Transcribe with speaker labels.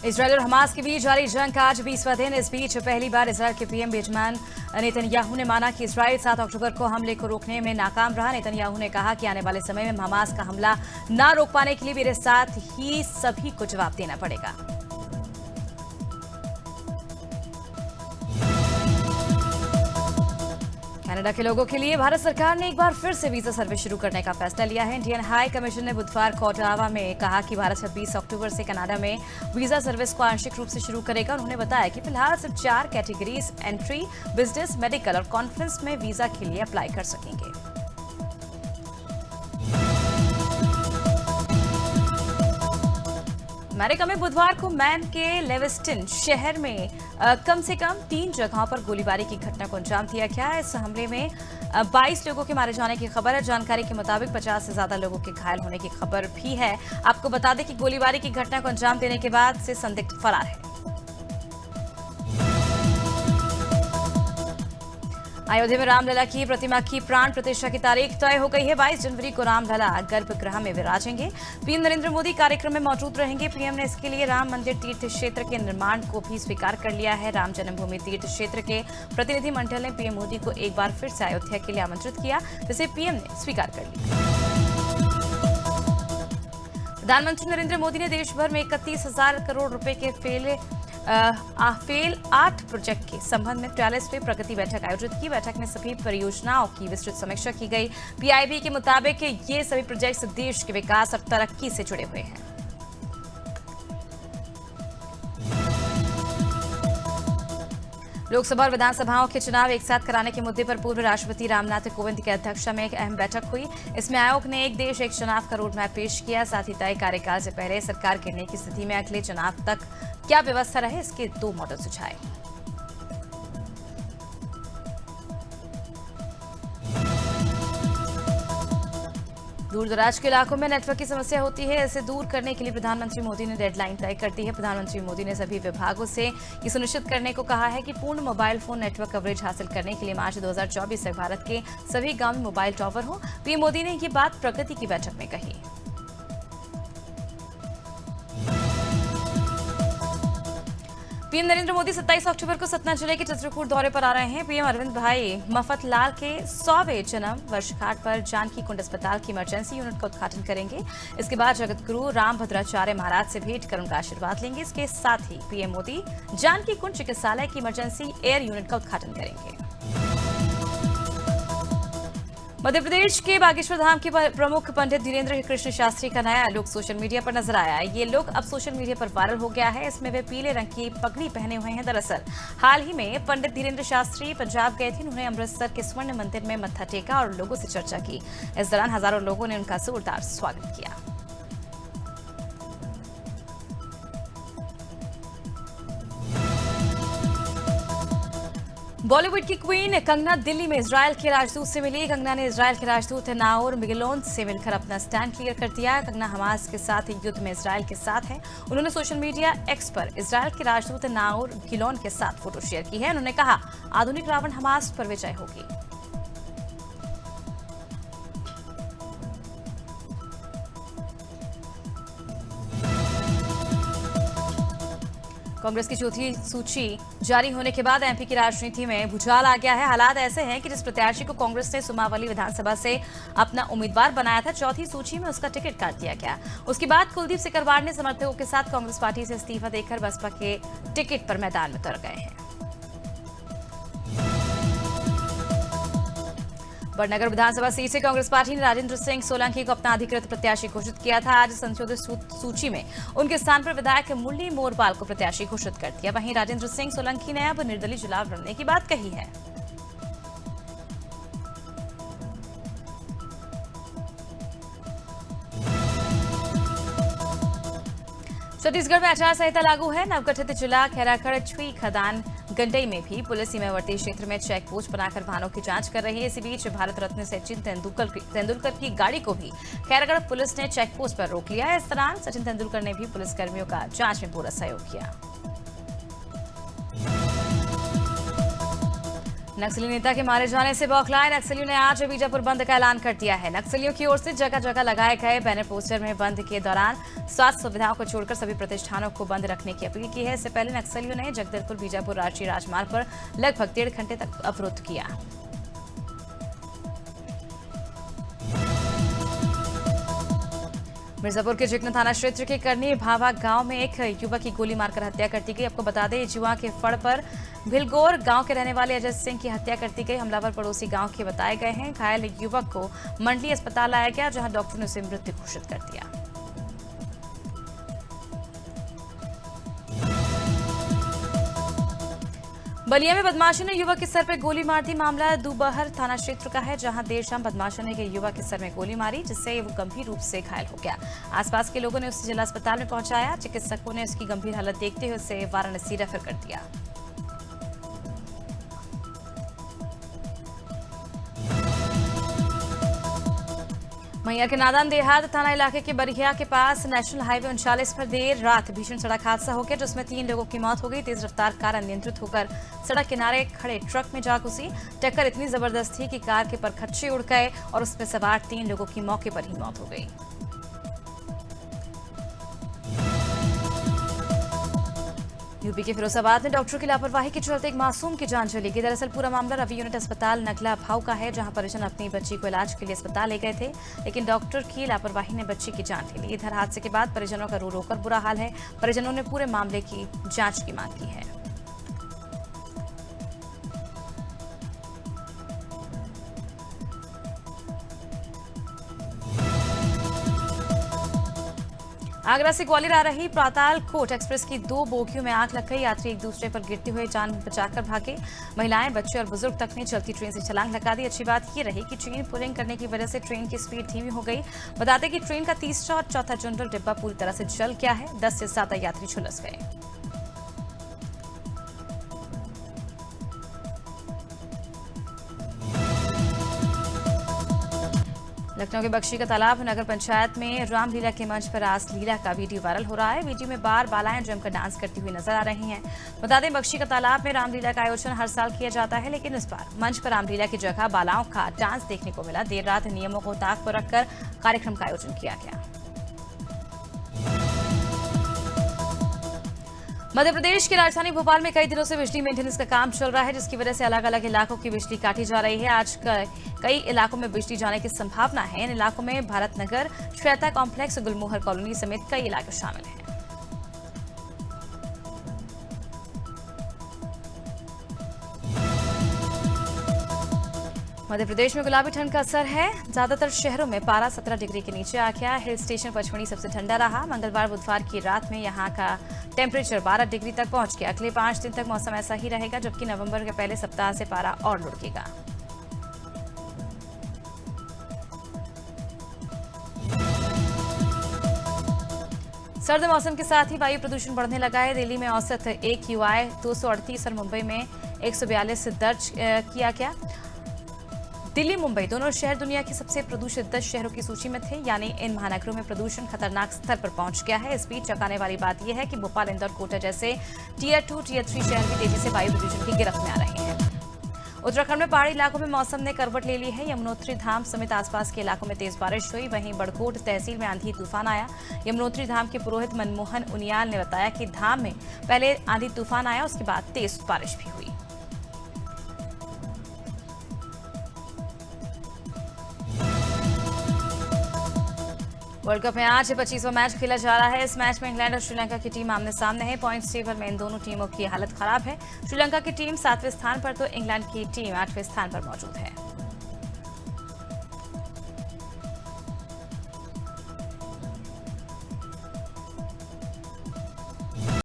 Speaker 1: Israel और Hamas के बीच जारी जंग का आज 20वां दिन। इस बीच पहली बार इजरायल के पीएम बेंजामिन नेतन्याहू ने माना कि इजरायल 7 अक्टूबर को हमले को रोकने में नाकाम रहा। नेतन्याहू ने कहा कि आने वाले समय में हमास का हमला न रोक पाने के लिए मेरे साथ ही सभी को जवाब देना पड़ेगा। कनाडा के लोगों के लिए भारत सरकार ने एक बार फिर से वीजा सर्विस शुरू करने का फैसला लिया है। इंडियन हाई कमीशन ने बुधवार को ओटावा में कहा कि भारत 26 अक्टूबर से कनाडा में वीजा सर्विस को आंशिक रूप से शुरू करेगा। उन्होंने बताया कि फिलहाल सिर्फ 4 कैटेगरीज एंट्री, बिजनेस, मेडिकल और कॉन्फ्रेंस में वीजा के लिए अप्लाई कर सकेंगे। अमेरिका में बुधवार को मैन के लेविस्टन शहर में कम से कम 3 जगहों पर गोलीबारी की घटना को अंजाम दिया गया। इस हमले में 22 लोगों के मारे जाने की खबर है। जानकारी के मुताबिक 50 से ज्यादा लोगों के घायल होने की खबर भी है। आपको बता दें कि गोलीबारी की घटना को अंजाम देने के बाद से संदिग्ध फरार है। अयोध्या में रामलला की प्रतिमा की प्राण प्रतिष्ठा की तारीख तय हो गई है। 22 जनवरी को रामलला गर्भगृह में विराजेंगे। पीएम नरेंद्र मोदी कार्यक्रम में मौजूद रहेंगे। पीएम ने इसके लिए राम मंदिर तीर्थ क्षेत्र के निर्माण को भी स्वीकार कर लिया है। राम जन्मभूमि तीर्थ क्षेत्र के प्रतिनिधि मंडल ने पीएम मोदी को एक बार फिर से अयोध्या के लिए आमंत्रित किया, जिसे पीएम ने स्वीकार कर लिया। प्रधानमंत्री नरेंद्र मोदी ने देश भर में 31,000 करोड़ रुपए के फेल 8 प्रोजेक्ट के संबंध में 43वीं प्रगति बैठक आयोजित की। बैठक में सभी परियोजनाओं की विस्तृत समीक्षा की गई। पीआईबी के मुताबिक ये सभी प्रोजेक्ट्स देश के विकास और तरक्की से जुड़े हुए हैं। लोकसभा और विधानसभाओं के चुनाव एक साथ कराने के मुद्दे पर पूर्व राष्ट्रपति रामनाथ कोविंद की अध्यक्षता में एक अहम बैठक हुई। इसमें आयोग ने एक देश एक चुनाव का रोड मैप पेश किया। साथ ही तय कार्यकाल से पहले सरकार गिरने की स्थिति में अगले चुनाव तक क्या व्यवस्था रहे, इसके 2 मॉडल सुझाए। दूर दराज के इलाकों में नेटवर्क की समस्या होती है। इसे दूर करने के लिए प्रधानमंत्री मोदी ने डेडलाइन तय कर दी है। प्रधानमंत्री मोदी ने सभी विभागों से ये सुनिश्चित करने को कहा है कि पूर्ण मोबाइल फोन नेटवर्क कवरेज हासिल करने के लिए मार्च 2024 तक भारत के सभी गांव में मोबाइल टावर हो। पीएम मोदी ने ये बात प्रगति की बैठक में कही। पीएम नरेंद्र मोदी 27 अक्टूबर को सतना जिले के चित्रकूट दौरे पर आ रहे हैं। पीएम अरविंद भाई मफतलाल के 100वें जन्म वर्षगांठ पर जानकी कुंड अस्पताल की इमरजेंसी यूनिट का उद्घाटन करेंगे। इसके बाद जगत गुरु रामभद्राचार्य महाराज से भेंट कर उनका आशीर्वाद लेंगे। इसके साथ ही पीएम मोदी जानकी कुंड चिकित्सालय की इमरजेंसी एयर यूनिट का उद्घाटन करेंगे। मध्य प्रदेश के बागेश्वर धाम के प्रमुख पंडित धीरेन्द्र कृष्ण शास्त्री का नया लुक सोशल मीडिया पर नजर आया। ये लुक अब सोशल मीडिया पर वायरल हो गया है। इसमें वे पीले रंग की पगड़ी पहने हुए हैं। दरअसल हाल ही में पंडित धीरेन्द्र शास्त्री पंजाब गए थे। उन्होंने अमृतसर के स्वर्ण मंदिर में मत्था टेका और लोगों से चर्चा की। इस दौरान हजारों लोगों ने उनका जोरदार स्वागत किया। बॉलीवुड की क्वीन कंगना दिल्ली में इजरायल के राजदूत से मिली। कंगना ने इजरायल के राजदूत नाओर मिगलोन से मिलकर अपना स्टैंड क्लियर कर दिया। कंगना हमास के साथ युद्ध में इजरायल के साथ है। उन्होंने सोशल मीडिया एक्स पर इजरायल के राजदूत नाओर गिलोन के साथ फोटो शेयर की है। उन्होंने कहा, आधुनिक रावण हमास पर विजय होगी। कांग्रेस की चौथी सूची जारी होने के बाद एमपी की राजनीति में भूचाल आ गया है। हालात ऐसे हैं कि जिस प्रत्याशी को कांग्रेस ने सुमावली विधानसभा से अपना उम्मीदवार बनाया था, चौथी सूची में उसका टिकट काट दिया गया। उसके बाद कुलदीप सिकरवार ने समर्थकों के साथ कांग्रेस पार्टी से इस्तीफा देकर बसपा के टिकट पर मैदान में उतर गए हैं। बड़नगर विधानसभा सीट से कांग्रेस पार्टी ने राजेंद्र सिंह सोलंकी को अपना अधिकृत प्रत्याशी घोषित किया था। आज संशोधित सूची में उनके स्थान पर विधायक मुरली मोरपाल को प्रत्याशी घोषित कर दिया। वहीं राजेंद्र सिंह सोलंकी ने अब निर्दलीय चुनाव लड़ने की बात कही है। छत्तीसगढ़ में आचार संहिता लागू है। नवगठित जिला खैरागढ़ छुई खदान गंडई में भी पुलिस सीमावर्ती क्षेत्र में चेक पोस्ट बनाकर वाहनों की जांच कर रही है। इसी बीच भारत रत्न सचिन तेंदुलकर की गाड़ी को भी खैरागढ़ पुलिस ने चेक पोस्ट पर रोक लिया है। इस दौरान सचिन तेंदुलकर ने भी पुलिसकर्मियों का जांच में पूरा सहयोग किया। नक्सली नेता के मारे जाने से बौखलाए नक्सलियों ने आज बीजापुर बंद का ऐलान कर दिया है। नक्सलियों की ओर से जगह जगह लगाए गए बैनर पोस्टर में बंद के दौरान स्वास्थ्य सुविधाओं को छोड़कर सभी प्रतिष्ठानों को बंद रखने की अपील की है। इससे पहले नक्सलियों ने जगदलपुर बीजापुर राष्ट्रीय राजमार्ग पर लगभग 1.5 घंटे तक अवरुद्ध किया। मिर्जापुर के चिकना थाना क्षेत्र के करनी भावा गांव में एक युवक की गोली मारकर हत्या कर दी गई। आपको बता दें, जुआ के फड़ पर भिलगोर गांव के रहने वाले अजय सिंह की हत्या कर दी गई। हमलावर पड़ोसी गांव के बताए गए हैं। घायल युवक को मंडली अस्पताल लाया गया, जहां डॉक्टर ने उसे मृत घोषित कर दिया। बलिया में बदमाशों ने युवक के सर पर गोली मार दी। मामला दुबहर थाना क्षेत्र का है, जहां देर शाम बदमाशों ने एक युवक के सर में गोली मारी, जिससे वो गंभीर रूप से घायल हो गया। आसपास के लोगों ने उसे जिला अस्पताल में पहुंचाया। चिकित्सकों ने उसकी गंभीर हालत देखते हुए उसे वाराणसी रेफर कर दिया। मैया के नादान देहात थाना इलाके के बरिया के पास नेशनल हाईवे 39 पर देर रात भीषण सड़क हादसा हो गया, जिसमें 3 लोगों की मौत हो गई। तेज रफ्तार कार अनियंत्रित होकर सड़क किनारे खड़े ट्रक में जा घुसी। टक्कर इतनी जबरदस्त थी कि कार के परखच्चे उड़ गए और उसमें सवार 3 लोगों की मौके पर ही मौत हो गई। यूपी के फिरोजाबाद में डॉक्टरों की लापरवाही के चलते एक मासूम की जान चली गई। दरअसल पूरा मामला रवि यूनिट अस्पताल नगला भाव का है, जहां परिजन अपनी बच्ची को इलाज के लिए अस्पताल ले गए थे, लेकिन डॉक्टर की लापरवाही ने बच्ची की जान ले ली। इधर हादसे के बाद परिजनों का रो रो कर बुरा हाल है। परिजनों ने पूरे मामले की जांच की मांग की है। आगरा से ग्वालियर आ रही पातालकोट एक्सप्रेस की 2 बोगियों में आग लग गई। यात्री एक दूसरे पर गिरते हुए जान बचाकर भागे। महिलाएं, बच्चे और बुजुर्ग तक ने चलती ट्रेन से छलांग लगा दी। अच्छी बात यह रही कि चेन पुलिंग करने की वजह से ट्रेन की स्पीड धीमी हो गई। बताते कि ट्रेन का तीसरा और चौथा जनरल डिब्बा पूरी तरह से जल गया है। 10 से ज्यादा यात्री झुलस गए। लखनऊ के बख्शी का तालाब नगर पंचायत में रामलीला के मंच पर रास लीला का वीडियो वायरल हो रहा है। वीडियो में बालाएं जमकर डांस करती हुई नजर आ रही हैं। बता दें, बख्शी का तालाब में रामलीला का आयोजन हर साल किया जाता है, लेकिन इस बार मंच पर रामलीला की जगह बालाओं का डांस देखने को मिला। देर रात नियमों को ताक पर रखकर कार्यक्रम का आयोजन किया गया। मध्य प्रदेश की राजधानी भोपाल में कई दिनों से बिजली मेंटेनेंस का काम चल रहा है, जिसकी वजह से अलग अलग इलाकों की बिजली काटी जा रही है। आज कई इलाकों में बिजली जाने की संभावना है। इन इलाकों में भारत नगर, श्वेता कॉम्प्लेक्स, गुलमोहर कॉलोनी समेत कई इलाके शामिल हैं। मध्य प्रदेश में गुलाबी ठंड का असर है। ज्यादातर शहरों में पारा 17 डिग्री के नीचे आ गया। हिल स्टेशन पचमढ़ी सबसे ठंडा रहा। मंगलवार बुधवार की रात में यहां का टेम्परेचर 12 डिग्री तक पहुंच गया। अगले 5 दिन तक मौसम ऐसा ही रहेगा, जबकि नवंबर के पहले सप्ताह से पारा और लुढ़केगा। सर्द मौसम के साथ ही वायु प्रदूषण बढ़ने लगा है। दिल्ली में औसत AQI 238 और मुंबई में 142 दर्ज किया गया। दिल्ली मुंबई दोनों शहर दुनिया के सबसे प्रदूषित 10 शहरों की सूची में थे, यानी इन महानगरों में प्रदूषण खतरनाक स्तर पर पहुंच गया है। इस बीच चौंकाने वाली बात यह है कि भोपाल, इंदौर, कोटा जैसे टियर 2, टियर 3 शहर भी तेजी से वायु प्रदूषण की गिरफ्त में आ रहे हैं। उत्तराखंड में पहाड़ी इलाकों में मौसम ने करवट ले ली है। यमुनोत्री धाम समेत आसपास के इलाकों में तेज बारिश हुई। वहीं बड़कोट तहसील में आंधी तूफान आया। यमुनोत्री धाम के पुरोहित मनमोहन उनियाल ने बताया कि धाम में पहले आंधी तूफान आया, उसके बाद तेज बारिश भी हुई। वर्ल्ड कप में आज 25वां मैच खेला जा रहा है। इस मैच में इंग्लैंड और श्रीलंका की टीम आमने सामने है। पॉइंट्स टेबल में इन दोनों टीमों की हालत खराब है। श्रीलंका की टीम 7वें स्थान पर तो इंग्लैंड की टीम 8वें स्थान पर मौजूद है।